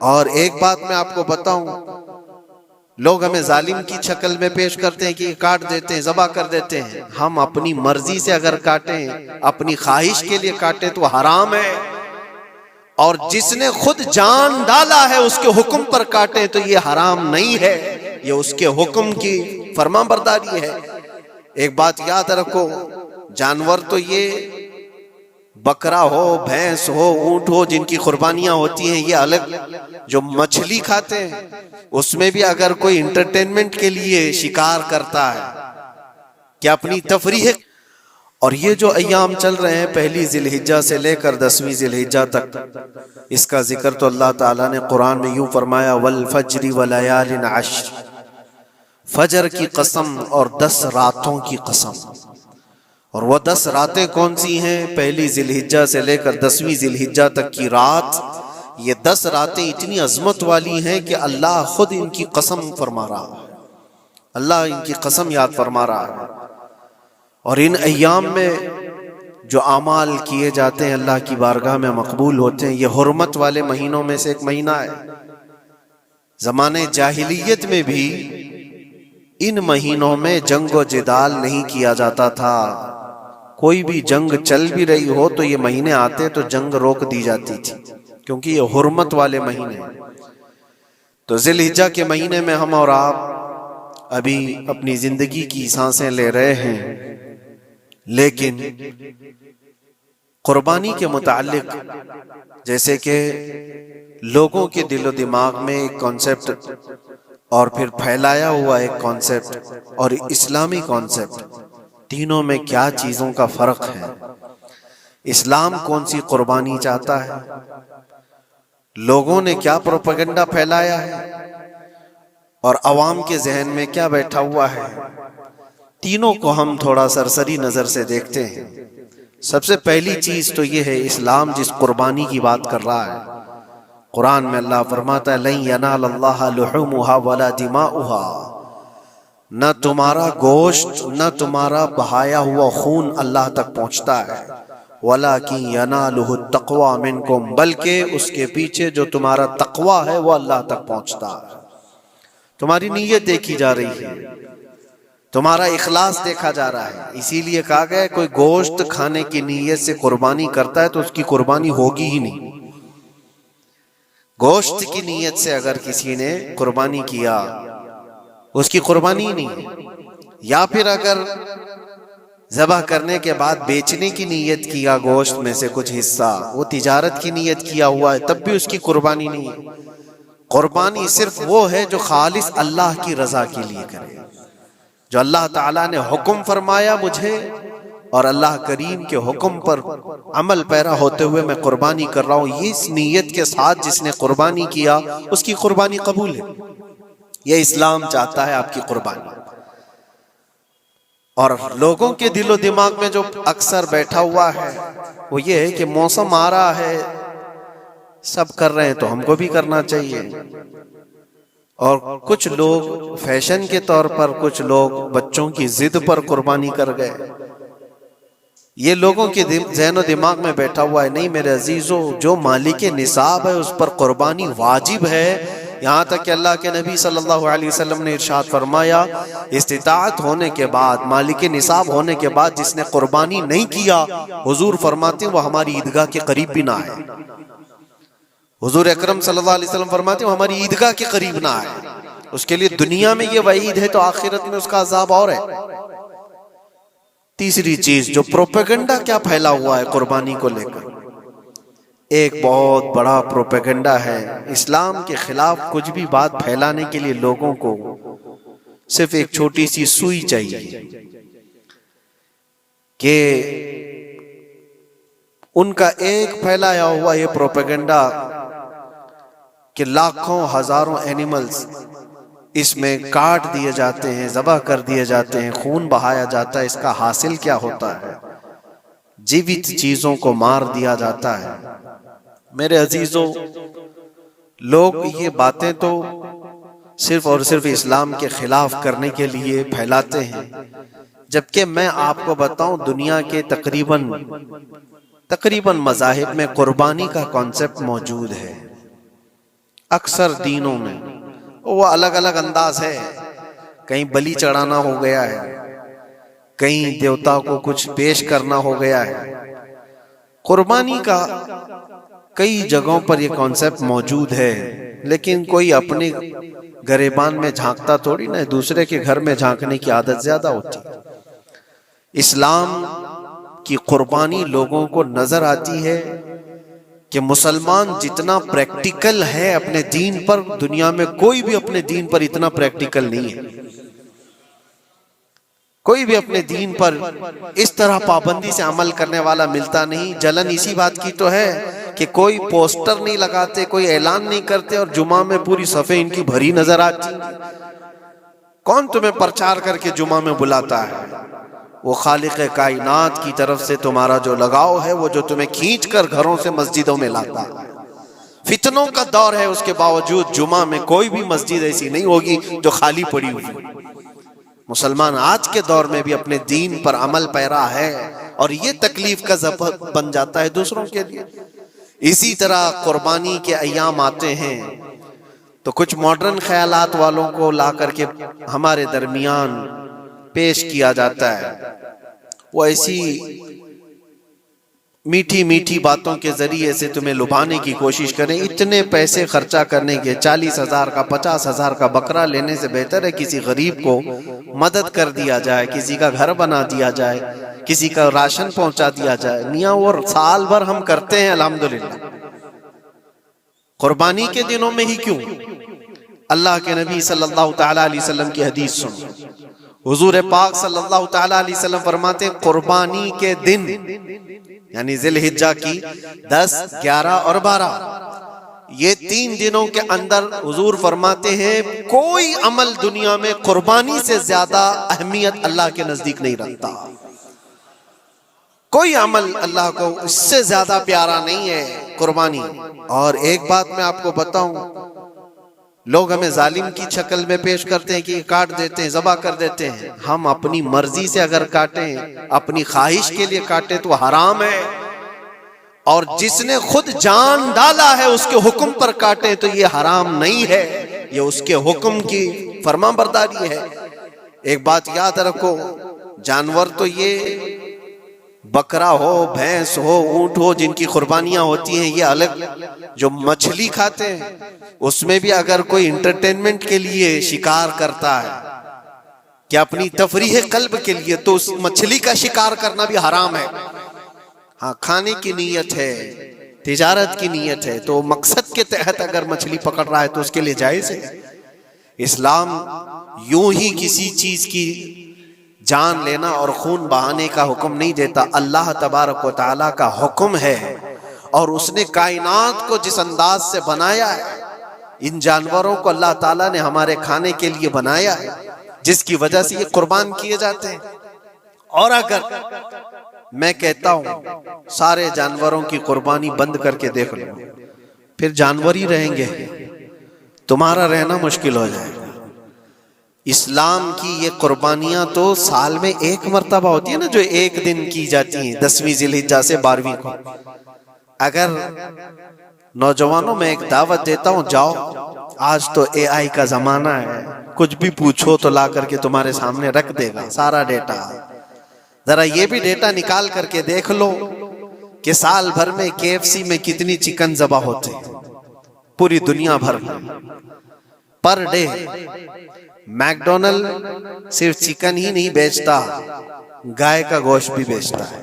اور ایک بات میں آپ کو بتاؤں، لوگ ہمیں ظالم کی شکل میں پیش کرتے ہیں کہ یہ کاٹ دیتے ہیں، ذبح کر دیتے ہیں. ہم اپنی مرضی سے اگر کاٹیں، اپنی خواہش کے لیے کاٹیں تو حرام ہے، اور جس نے خود جان ڈالا ہے اس کے حکم پر کاٹیں تو یہ حرام نہیں ہے، یہ اس کے حکم کی فرما برداری ہے. ایک بات یاد رکھو، جانور تو یہ بکرا ہو، بھینس ہو، اونٹ ہو، جن کی قربانیاں ہوتی ہیں یہ الگ. جو مچھلی کھاتے ہیں اس میں بھی اگر کوئی انٹرٹینمنٹ کے لیے شکار کرتا ہے کہ اپنی تفریح. اور یہ جو ایام چل رہے ہیں پہلی ذی الحجہ سے لے کر 10ویں ذی الحجہ تک، اس کا ذکر تو اللہ تعالیٰ نے قرآن میں یوں فرمایا والفجر ولیال عشر، فجر کی قسم اور 10 راتوں کی قسم. اور وہ 10 راتیں کون سی ہیں؟ پہلی ذی الحجہ سے لے کر 10ویں ذی الحجہ تک کی رات. یہ 10 راتیں اتنی عظمت والی ہیں کہ اللہ خود ان کی قسم فرما رہا ہے، اللہ ان کی قسم یاد فرما رہا ہے. اور ان ایام میں جو اعمال کیے جاتے ہیں اللہ کی بارگاہ میں مقبول ہوتے ہیں. یہ حرمت والے مہینوں میں سے ایک مہینہ ہے. زمانے جاہلیت میں بھی ان مہینوں میں جنگ و جدال نہیں کیا جاتا تھا. کوئی بھی جنگ چل بھی رہی ہو تو یہ مہینے آتے تو جنگ روک دی جاتی تھی، کیونکہ یہ حرمت والے مہینے ہیں. تو ذی الحجہ کے مہینے میں ہم اور آپ ابھی اپنی زندگی کی سانسیں لے رہے ہیں، لیکن قربانی کے متعلق جیسے کہ لوگوں کے دل و دماغ میں ایک کانسیپٹ اور پھر پھیلایا ہوا ایک کانسیپٹ اور اسلامی کانسیپٹ، تینوں میں کیا چیزوں کا فرق ہے؟ اسلام کون سی قربانی چاہتا ہے؟ لوگوں نے کیا پروپیگنڈا پھیلایا ہے؟ اور عوام کے ذہن میں کیا بیٹھا ہوا ہے؟ تینوں کو ہم تھوڑا سرسری نظر سے دیکھتے ہیں. سب سے پہلی چیز تو یہ ہے، اسلام جس قربانی کی بات کر رہا ہے، قرآن میں اللہ فرماتا ہے لَن يَنَالَ اللَّهَ لُحُومُهَا وَلَا دِمَاؤُهَا، نہ تمہارا گوشت نہ تمہارا بہایا ہوا خون اللہ تک پہنچتا ہے، وَلَكِنْ يَنَالُهُ التَّقْوَى مِنْكُمْ، بلکہ اس کے پیچھے جو تمہارا تقوی ہے وہ اللہ تک پہنچتا ہے. تمہاری نیت دیکھی جا رہی ہے، تمہارا اخلاص دیکھا جا رہا ہے. اسی لیے کہا گیا ہے کوئی گوشت کھانے کی نیت سے قربانی کرتا ہے تو اس کی قربانی ہوگی ہی نہیں. گوشت کی نیت سے اگر کسی نے قربانی کیا اس کی قربانی نہیں. یا پھر اگر ذبح کرنے کے بعد بیچنے کی نیت کیا گوشت میں سے کچھ حصہ، وہ تجارت کی نیت کیا ہوا ہے، تب بھی اس کی قربانی نہیں ہے. قربانی صرف وہ ہے جو خالص اللہ کی رضا کے لیے کرے، جو اللہ تعالیٰ نے حکم فرمایا مجھے اور اللہ کریم کے حکم پر عمل پیرا ہوتے ہوئے میں قربانی کر رہا ہوں، یہ اس نیت کے ساتھ جس نے قربانی کیا اس کی قربانی قبول ہے. یہ اسلام چاہتا ہے آپ کی قربانی. اور لوگوں کے دل و دماغ میں جو اکثر بیٹھا ہوا ہے وہ یہ ہے کہ موسم آ رہا ہے، سب کر رہے ہیں تو ہم کو بھی کرنا چاہیے. اور کچھ لوگ فیشن کے طور پر، کچھ لوگ بچوں کی ضد پر قربانی کر گئے. یہ لوگوں کے ذہن و دماغ میں بیٹھا ہوا ہے. نہیں میرے عزیزو، جو مالک نصاب ہے اس پر قربانی واجب ہے. یہاں تک کہ اللہ کے نبی صلی اللہ علیہ وسلم نے ارشاد فرمایا استطاعت ہونے کے بعد، مالک نصاب ہونے کے بعد جس نے قربانی نہیں کیا، حضور فرماتے ہیں وہ ہماری عیدگاہ کے قریب بھی نہ آئے. حضور اکرم صلی اللہ علیہ وسلم فرماتے ہیں وہ ہماری عیدگاہ کے قریب نہ آئے. اس کے لیے دنیا میں یہ وعید ہے تو آخرت میں اس کا عذاب اور ہے. تیسری چیز جو پروپیگنڈا کیا پھیلا ہوا ہے قربانی کو لے کر، ایک بہت بڑا پروپیگنڈا ہے. اسلام کے خلاف کچھ بھی بات پھیلانے کے لیے لوگوں کو صرف ایک چھوٹی سی سوئی چاہیے کہ ان کا ایک پھیلایا ہوا یہ پروپیگنڈا کہ لاکھوں ہزاروں اینیملز اس میں کاٹ دیے جاتے ہیں، ذبح کر دیے جاتے ہیں، خون بہایا جاتا ہے. اس کا حاصل کیا ہوتا ہے؟ جیوت چیزوں کو مار دیا جاتا ہے. میرے عزیزو، لوگ یہ باتیں تو صرف اور صرف اسلام کے خلاف کرنے کے لیے پھیلاتے ہیں، جبکہ میں آپ کو بتاؤں دنیا کے تقریباً مذاہب میں قربانی کا کانسیپٹ موجود ہے. اکثر دینوں میں وہ الگ الگ انداز ہے، کہیں بلی چڑھانا ہو گیا ہے، کہیں دیوتا کو کچھ پیش کرنا ہو گیا ہے۔ قربانی کا کئی جگہوں پر یہ کانسیپٹ موجود ہے، لیکن کوئی اپنے گریبان میں جھانکتا تھوڑی نہ، دوسرے کے گھر میں جھانکنے کی عادت زیادہ ہوتی ہے۔ اسلام کی قربانی لوگوں کو نظر آتی ہے کہ مسلمان جتنا پریکٹیکل ہے اپنے دین پر، دنیا میں کوئی بھی اپنے دین پر اتنا پریکٹیکل نہیں ہے۔ کوئی بھی اپنے دین پر اس طرح پابندی سے عمل کرنے والا ملتا نہیں۔ جلن اسی بات کی تو ہے کہ کوئی پوسٹر نہیں لگاتے، کوئی اعلان نہیں کرتے، اور جمعہ میں پوری صفیں ان کی بھری نظر آتی۔ کون تمہیں پرچار کر کے جمعہ میں بلاتا ہے؟ وہ خالق کائنات کی طرف سے تمہارا جو لگاؤ ہے، وہ جو تمہیں کھینچ کر گھروں سے مسجدوں میں لاتا ہے۔ فتنوں کا دور ہے، اس کے باوجود جمعہ میں کوئی بھی مسجد ایسی نہیں ہوگی جو خالی پڑی ہوئی۔ مسلمان آج کے دور میں بھی اپنے دین پر عمل پیرا ہے، اور یہ تکلیف کا سبب بن جاتا ہے دوسروں کے لیے۔ اسی طرح قربانی کے ایام آتے ہیں تو کچھ ماڈرن خیالات والوں کو لا کر کے ہمارے درمیان پیش کیا جاتا ہے۔ وہ ایسی میٹھی میٹھی باتوں کے ذریعے سے تمہیں لبھانے کی کوشش کریں۔ اتنے پیسے خرچہ کرنے کے 40,000 کا 50,000 کا بکرا لینے سے بہتر ہے کسی غریب کو مدد کر دیا جائے، کسی کا گھر بنا دیا جائے، کسی کا راشن پہنچا دیا جائے۔ میاں وہ سال بھر ہم کرتے ہیں الحمدللہ، قربانی کے دنوں میں ہی کیوں؟ اللہ کے نبی صلی اللہ تعالی علیہ وسلم کی حدیث سن۔ حضور پاک صلی اللہ تعالی علیہ وسلم فرماتے ہیں قربانی کے دن، یعنی ذی الحجہ کی 10، 11 اور 12، یہ 3 دنوں کے اندر حضور فرماتے ہیں کوئی عمل دنیا میں قربانی سے زیادہ اہمیت اللہ کے نزدیک نہیں رکھتا۔ کوئی عمل اللہ کو اس سے زیادہ پیارا نہیں ہے قربانی۔ اور ایک بات میں آپ کو بتاؤں، لوگ ہمیں ظالم کی شکل میں پیش کرتے ہیں کہ یہ کاٹ دیتے ہیں، ذبح کر دیتے ہیں۔ ہم اپنی مرضی سے اگر کاٹیں، اپنی خواہش کے لیے کاٹیں تو حرام ہے، اور جس نے خود جان ڈالا ہے اس کے حکم پر کاٹیں تو یہ حرام نہیں ہے، یہ اس کے حکم کی فرمان برداری ہے۔ ایک بات یاد رکھو، جانور تو یہ بکرا ہو، بھینس ہو، اونٹ ہو، جن کی قربانیاں ہوتی ہیں یہ الگ۔ جو مچھلی کھاتے ہیں اس میں بھی اگر کوئی انٹرٹینمنٹ کے لیے شکار کرتا ہے کہ اپنی تفریح قلب کے لیے، تو اس مچھلی کا شکار کرنا بھی حرام ہے۔ ہاں، کھانے کی نیت ہے، تجارت کی نیت ہے، تو مقصد کے تحت اگر مچھلی پکڑ رہا ہے تو اس کے لیے جائز ہے۔ اسلام یوں ہی کسی چیز کی جان لینا اور خون بہانے کا حکم نہیں دیتا۔ اللہ تبارک و تعالیٰ کا حکم ہے، اور اس نے کائنات کو جس انداز سے بنایا ہے، ان جانوروں کو اللہ تعالیٰ نے ہمارے کھانے کے لیے بنایا ہے، جس کی وجہ سے یہ قربان کیے جاتے ہیں۔ اور اگر میں کہتا ہوں سارے جانوروں کی قربانی بند کر کے دیکھ لو، پھر جانور ہی رہیں گے، تمہارا رہنا مشکل ہو جائے گا۔ اسلام کی یہ قربانیاں تو سال میں ایک مرتبہ ہوتی ہے نا، جو ایک دن کی جاتی ہیں، 10ویں ذی الحجہ سے 12ویں کو۔ اگر نوجوانوں میں ایک دعوت دیتا ہوں، جاؤ، آج تو AI کا زمانہ ہے، کچھ بھی پوچھو تو لا کر کے تمہارے سامنے رکھ دے گا سارا ڈیٹا۔ ذرا یہ بھی ڈیٹا نکال کر کے دیکھ لو کہ سال بھر میں KFC میں کتنی چکن ذبح ہوتے ہیں، پوری دنیا بھر میں پر ڈے۔ میکڈونلڈ صرف چکن ہی نہیں بیچتا، گائے کا گوشت بھی بیچتا ہے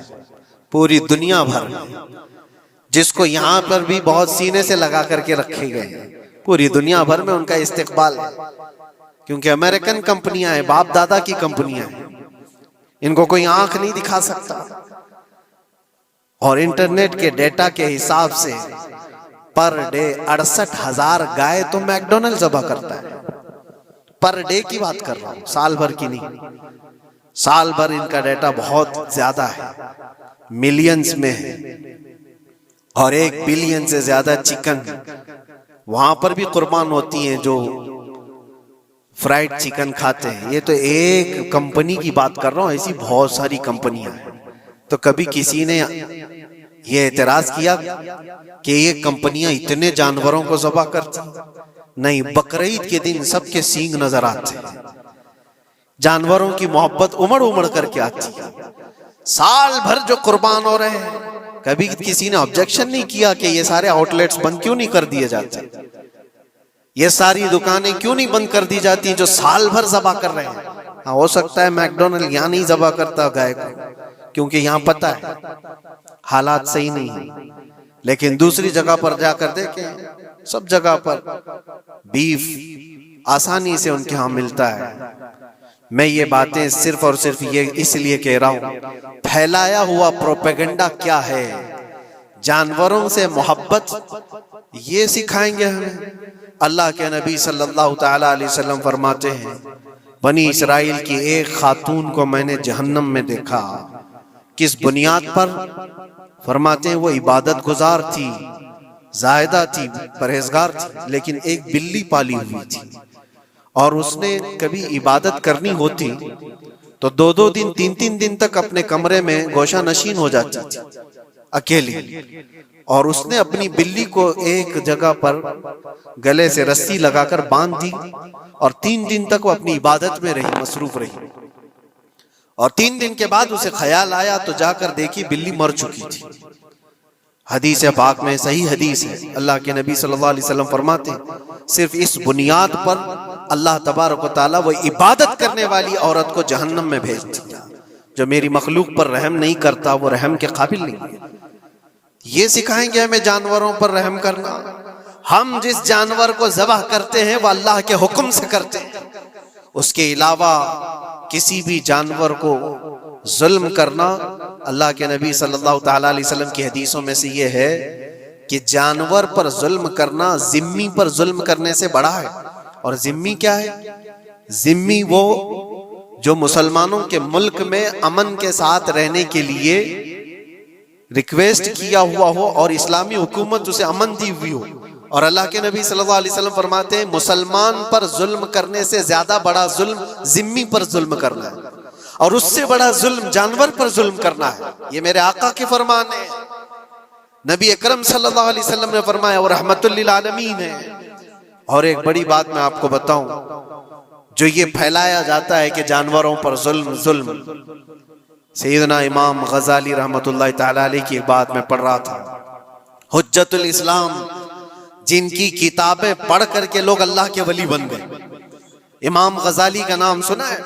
پوری دنیا بھر میں، جس کو یہاں پر بھی بہت سینے سے لگا کر کے رکھے گئے ہیں۔ پوری دنیا بھر میں ان کا استقبال ہے، کیونکہ امریکن کمپنیاں ہیں، باپ دادا کی کمپنیاں ہیں، ان کو کوئی آنکھ نہیں دکھا سکتا۔ اور انٹرنیٹ کے ڈیٹا کے حساب سے پر ڈے 68,000 گائے تو میکڈونلڈ ذبح کرتا ہے۔ پر ڈے کی بات کر رہا ہوں، سال بھر کی نہیں۔ سال بھر ان کا ڈیٹا بہت زیادہ ہے، ملینز میں ہے، اور 1 بلین سے زیادہ چکن وہاں پر بھی قربان ہوتی ہیں جو فرائیڈ چکن کھاتے ہیں۔ یہ تو ایک کمپنی کی بات کر رہا ہوں، ایسی بہت ساری کمپنیاں ہیں۔ تو کبھی کسی نے یہ اعتراض کیا کہ یہ کمپنیاں اتنے جانوروں کو ذبح کرتی؟ نہیں، بقرعید کے دن سب کے سینگ نظر آتے ہیں، جانوروں کی محبت امڑ امڑ کر کے آتی ہے، سال بھر جو قربان ہو رہے ہیں۔ کبھی کسی نے آبجیکشن نہیں کیا کہ یہ سارے آؤٹ لیٹس بند کیوں نہیں کر دیے جاتے، یہ ساری دکانیں کیوں نہیں بند کر دی جاتی جو سال بھر ذبح کر رہے ہیں۔ ہاں، ہو سکتا ہے میکڈونلڈ یہاں نہیں ذبح کرتا گائے کو، کیونکہ یہاں پتہ ہے حالات صحیح نہیں ہیں، لیکن دوسری جگہ پر جا کر دیکھیں، سب جگہ پر بیف آسانی سے ان کے ہاں ملتا ہے۔ میں یہ باتیں صرف اور صرف یہ اس لیے کہہ رہا ہوں، پھیلایا ہوا پروپیگنڈا کیا ہے؟ جانوروں سے محبت یہ سکھائیں گے ہمیں؟ اللہ کے نبی صلی اللہ تعالی علیہ وسلم فرماتے ہیں، بنی اسرائیل کی ایک خاتون کو میں نے جہنم میں دیکھا۔ کس بنیاد پر؟ فرماتے ہیں وہ عبادت گزار تھی، زاہدہ تھی، پرہیزگار تھی، لیکن ایک بلی پالی ہوئی تھی، اور اس نے کبھی عبادت کرنی ہوتی تو 2 دن 3 دن تک اپنے کمرے میں گوشہ نشین ہو جاتی تھی اکیلی، اور اس نے اپنی بلی کو ایک جگہ پر گلے سے رسی لگا کر باندھ دی، اور 3 دن تک وہ اپنی عبادت میں رہی، مصروف رہی، اور 3 دن کے بعد اسے خیال آیا تو جا کر دیکھی بلی مر چکی تھی۔ حدیث پاک میں، صحیح حدیث ہے، اللہ کے نبی صلی اللہ علیہ وسلم فرماتے ہیں صرف اس بنیاد پر اللہ تبارک و تعالیٰ وہ عبادت کرنے والی عورت کو جہنم میں بھیج دیا۔ جو میری مخلوق پر رحم نہیں کرتا وہ رحم کے قابل نہیں ہے۔ یہ سکھائیں گے ہمیں جانوروں پر رحم کرنا؟ ہم جس جانور کو ذبح کرتے ہیں وہ اللہ کے حکم سے کرتے ہیں، اس کے علاوہ کسی بھی جانور کو ظلم کرنا، اللہ کے نبی صلی اللہ تعالیٰ علیہ وسلم کی حدیثوں میں سے یہ ہے کہ جانور پر ظلم کرنا ذمی پر ظلم کرنے سے بڑا ہے۔ اور ذمی کیا ہے؟ ذمی وہ جو مسلمانوں کے ملک میں امن کے ساتھ رہنے کے لیے ریکویسٹ کیا ہوا ہو اور اسلامی حکومت اسے امن دی ہوئی ہو، اور اللہ کے نبی صلی اللہ علیہ وسلم فرماتے ہیں مسلمان پر ظلم کرنے سے زیادہ بڑا ظلم ذمی پر ظلم کرنا ہے، اور اس سے بڑا ظلم جانور پر ظلم کرنا ہے۔ یہ میرے آقا کے فرمان ہے، نبی اکرم صلی اللہ علیہ وسلم نے فرمایا، وہ رحمت للعالمین ہے۔ اور ایک بڑی بات میں آپ کو بتاؤں، جو یہ پھیلایا جاتا ہے کہ جانوروں پر ظلم، سیدنا امام غزالی رحمت اللہ تعالی علیہ کی ایک بات میں پڑھ رہا تھا، حجت الاسلام، جن کی کتابیں پڑھ کر کے لوگ اللہ کے ولی بن گئے۔ امام غزالی کا نام سنا ہے؟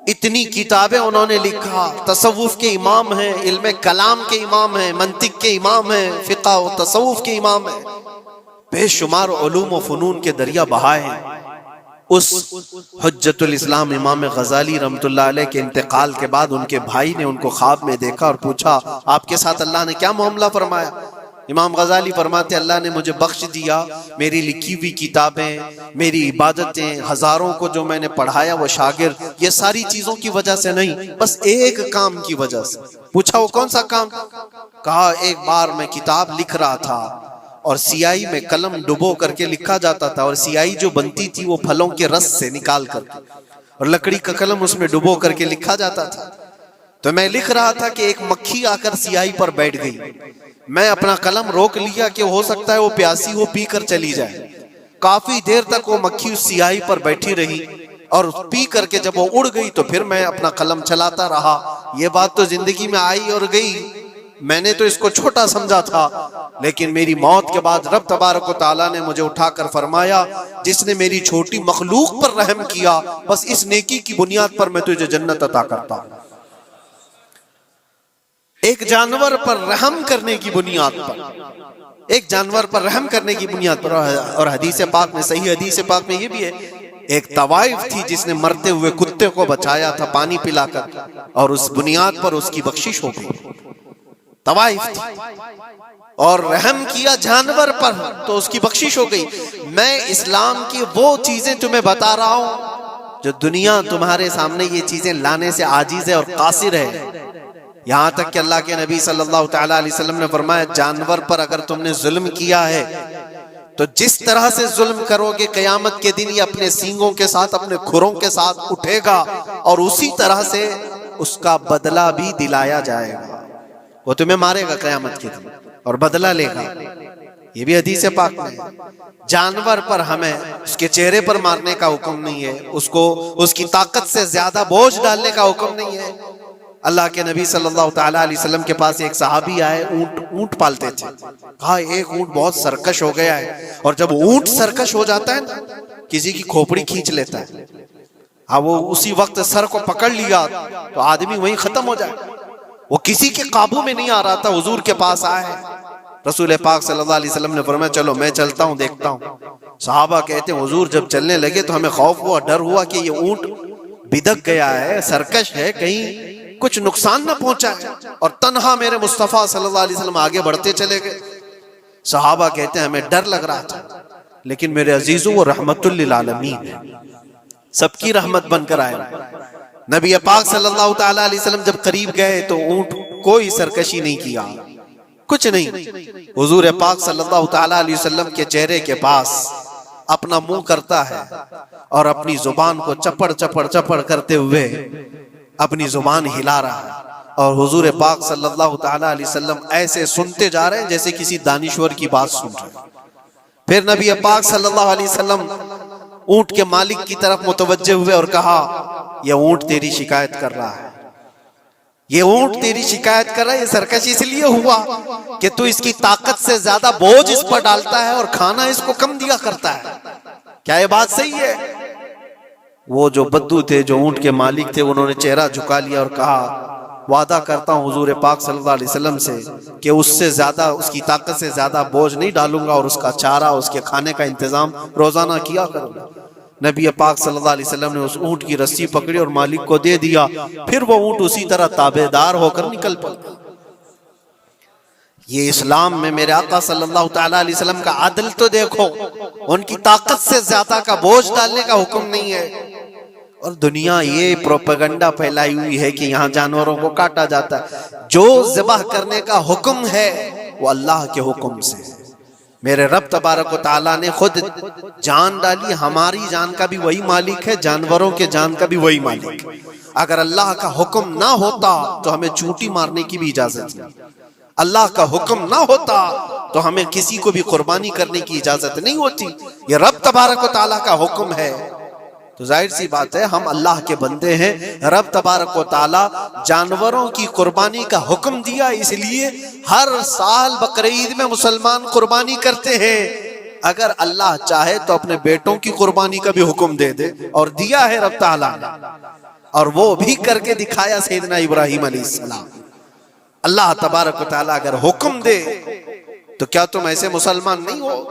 اتنی کتابیں انہوں نے لکھا، تصوف کے امام ہیں، علم کلام کے امام ہیں، منطق کے امام ہیں، فقہ و تصوف کے امام ہیں، بے شمار علوم و فنون کے دریا بہائے ہیں۔ اس حجت الاسلام امام غزالی رحمت اللہ علیہ کے انتقال کے بعد ان کے بھائی نے ان کو خواب میں دیکھا اور پوچھا، آپ کے ساتھ اللہ نے کیا معاملہ فرمایا؟ امام غزالی فرماتے، اللہ نے مجھے بخش دیا، میری لکھی ہوئی کتابیں، میری عبادتیں، ہزاروں کو جو میں نے پڑھایا وہ شاگرد، یہ ساری چیزوں کی وجہ سے نہیں، بس ایک کام کی وجہ سے۔ پوچھا وہ کون سا کام؟ کہا ایک بار میں کتاب لکھ رہا تھا اور سیاہی میں قلم ڈبو کر کے لکھا جاتا تھا، اور سیاہی جو بنتی تھی وہ پھلوں کے رس سے نکال کر کے، اور لکڑی کا قلم اس میں ڈبو کر کے لکھا جاتا تھا۔ تو میں لکھ رہا تھا کہ ایک مکھی آ کر سیاہی پر بیٹھ گئی، میں اپنا قلم روک لیا کہ ہو سکتا ہے وہ پیاسی ہو، پی کر چلی جائے۔ کافی دیر تک وہ مکھی اس سیاہی پر بیٹھی رہی، اور پی کر کے جب وہ اڑ گئی تو پھر میں اپنا قلم چلاتا رہا۔ یہ بات تو زندگی میں آئی اور گئی، میں نے تو اس کو چھوٹا سمجھا تھا، لیکن میری موت کے بعد رب تبارک و تعالیٰ نے مجھے اٹھا کر فرمایا، جس نے میری چھوٹی مخلوق پر رحم کیا، بس اس نیکی کی بنیاد پر میں تجھے جنت عطا کرتا ہوں۔ ایک جانور پر رحم کرنے کی بنیاد پر، ایک جانور پر رحم کرنے کی بنیاد پر، اور حدیث پاک میں، صحیح حدیث پاک میں یہ بھی ہے، ایک طوائف تھی جس نے مرتے ہوئے کتے کو بچایا تھا پانی پلا کر، اور اس بنیاد پر اس کی بخشش ہو گئی۔ طوائف تھی اور رحم کیا جانور پر تو اس کی بخشش ہو گئی۔ میں اسلام کی وہ چیزیں تمہیں بتا رہا ہوں جو دنیا تمہارے سامنے یہ چیزیں لانے سے عاجز ہے اور قاصر ہے، یہاں تک کہ اللہ کے نبی صلی اللہ تعالیٰ علیہ وسلم نے فرمایا، جانور پر اگر تم نے ظلم کیا ہے تو جس طرح سے ظلم کرو گے قیامت کے دن یہ اپنے سینگوں کے ساتھ، اپنے کھروں کے ساتھ اٹھے گا، اور اسی طرح سے اس کا بدلہ بھی دلایا جائے گا۔ وہ تمہیں مارے گا قیامت کے دن اور بدلہ لے گا. یہ بھی حدیث پاک میں ہے. جانور پر ہمیں اس کے چہرے پر مارنے کا حکم نہیں ہے، اس کو اس کی طاقت سے زیادہ بوجھ ڈالنے کا حکم نہیں ہے. اللہ کے نبی صلی اللہ تعالیٰ علیہ وسلم کے پاس ایک صحابی آئے، اونٹ پالتے تھے. کہا ایک اونٹ بہت سرکش ہو گیا ہے، اور جب اونٹ سرکش ہو جاتا ہے نا، کسی کی کھوپڑی کھینچ لیتا ہے. ہاں وہ اسی وقت سر کو پکڑ لیا تو آدمی وہیں ختم ہو جائے. وہ کسی کے قابو میں نہیں آ رہا تھا، حضور کے پاس آئے. رسول پاک صلی اللہ علیہ وسلم نے فرمایا چلو میں چلتا ہوں دیکھتا ہوں. صحابہ کہتے ہیں حضور جب چلنے لگے تو ہمیں خوف ہوا، ڈر ہوا کہ یہ اونٹ بدک گیا ہے، سرکش ہے، کہیں کچھ نقصان نہ پہنچا ہے. اور تنہا میرے مصطفیٰ صلی اللہ علیہ وسلم آگے بڑھتے چلے گئے. صحابہ کہتے ہیں ہمیں ڈر لگ رہا تھا، لیکن میرے عزیزوں وہ رحمت للعالمین ہے، سب کی رحمت بن کر آئے. نبی پاک صلی اللہ تعالیٰ علیہ وسلم جب قریب گئے تو اونٹ کوئی سرکشی نہیں کیا، کچھ نہیں. حضور پاک صلی اللہ تعالیٰ علیہ وسلم کے چہرے کے پاس اپنا منہ کرتا ہے اور اپنی زبان کو چپڑ چپڑ چپڑ کرتے ہوئے اپنی زبان ہلا رہا ہے. اور حضور پاک صلی اللہ تعالیٰ علیہ وسلم ایسے سنتے جا رہے ہیں جیسے کسی دانشور کی بات سن رہے ہیں. پھر نبی پاک صلی اللہ علیہ وسلم اونٹ کے مالک کی طرف متوجہ ہوئے اور کہا یہ اونٹ تیری شکایت کر رہا ہے، یہ اونٹ تیری شکایت کر رہا ہے. یہ سرکش اس لیے ہوا کہ تو اس کی طاقت سے زیادہ بوجھ اس پر ڈالتا ہے اور کھانا اس کو کم دیا کرتا ہے. کیا یہ بات صحیح ہے؟ وہ جو بدو تھے، جو اونٹ کے مالک تھے، انہوں نے چہرہ جھکا لیا اور کہا وعدہ کرتا ہوں حضور پاک صلی اللہ علیہ وسلم سے کہ اس سے زیادہ، اس کی طاقت سے زیادہ بوجھ نہیں ڈالوں گا اور اس کا چارہ، اس کے کھانے کا انتظام روزانہ کیا کروں گا. نبی پاک صلی اللہ علیہ وسلم نے اس اونٹ کی رسی پکڑی اور مالک کو دے دیا. پھر وہ اونٹ اسی طرح تابعدار ہو کر نکل پڑا. یہ اسلام میں میرے آقا صلی اللہ تعالیٰ علیہ وسلم کا عدل تو دیکھو. ان کی طاقت سے زیادہ کا بوجھ ڈالنے کا حکم نہیں ہے. اور دنیا یہ پروپیگنڈا پھیلائی ہوئی ہے کہ یہاں جانوروں کو کاٹا جاتا ہے. جو ذبح کرنے کا حکم ہے وہ اللہ کے حکم سے. میرے رب تبارک و تعالیٰ نے خود جان ڈالی، ہماری جان کا بھی وہی مالک ہے، جانوروں کے جان کا بھی وہی مالک. اگر اللہ کا حکم نہ ہوتا تو ہمیں چونٹی مارنے کی بھی اجازت نہیں. اللہ کا حکم نہ ہوتا تو ہمیں کسی کو بھی قربانی کرنے کی اجازت نہیں ہوتی. یہ رب تبارک و تعالیٰ کا حکم ہے. تو ظاہر سی بات ہے ہم اللہ کے بندے ہیں. رب تبارک و تعالیٰ جانوروں کی قربانی کا حکم دیا، اس لیے ہر سال بقرعید میں مسلمان قربانی کرتے ہیں. اگر اللہ چاہے تو اپنے بیٹوں کی قربانی کا بھی حکم دے دے، اور دیا ہے رب تعالیٰ نے، اور وہ بھی کر کے دکھایا سیدنا ابراہیم علیہ السلام. اللہ تبارک و تعالیٰ اگر حکم دے تو کیا تم ایسے مسلمان نہیں ہو؟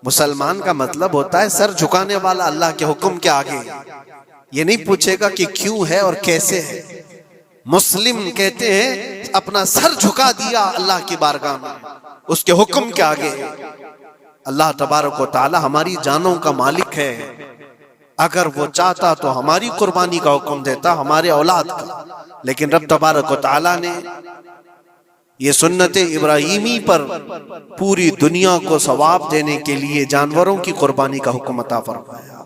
مسلمان کا مطلب ہوتا ہے سر جھکانے والا اللہ کے حکم کے آگے. یہ نہیں پوچھے گا کہ کیوں ہے اور کیسے ہے. مسلم کہتے ہیں اپنا سر جھکا دیا اللہ کی بارگاہ میں، اس کے حکم کے آگے. اللہ تبارک و تعالی ہماری جانوں کا مالک ہے. اگر وہ چاہتا تو ہماری قربانی کا حکم دیتا، ہمارے اولاد کا. لیکن رب تبارک و تعالی نے یہ سنت ابراہیمی پر پوری دنیا کو ثواب دینے کے لیے جانوروں کی قربانی کا حکم عطا فرمایا.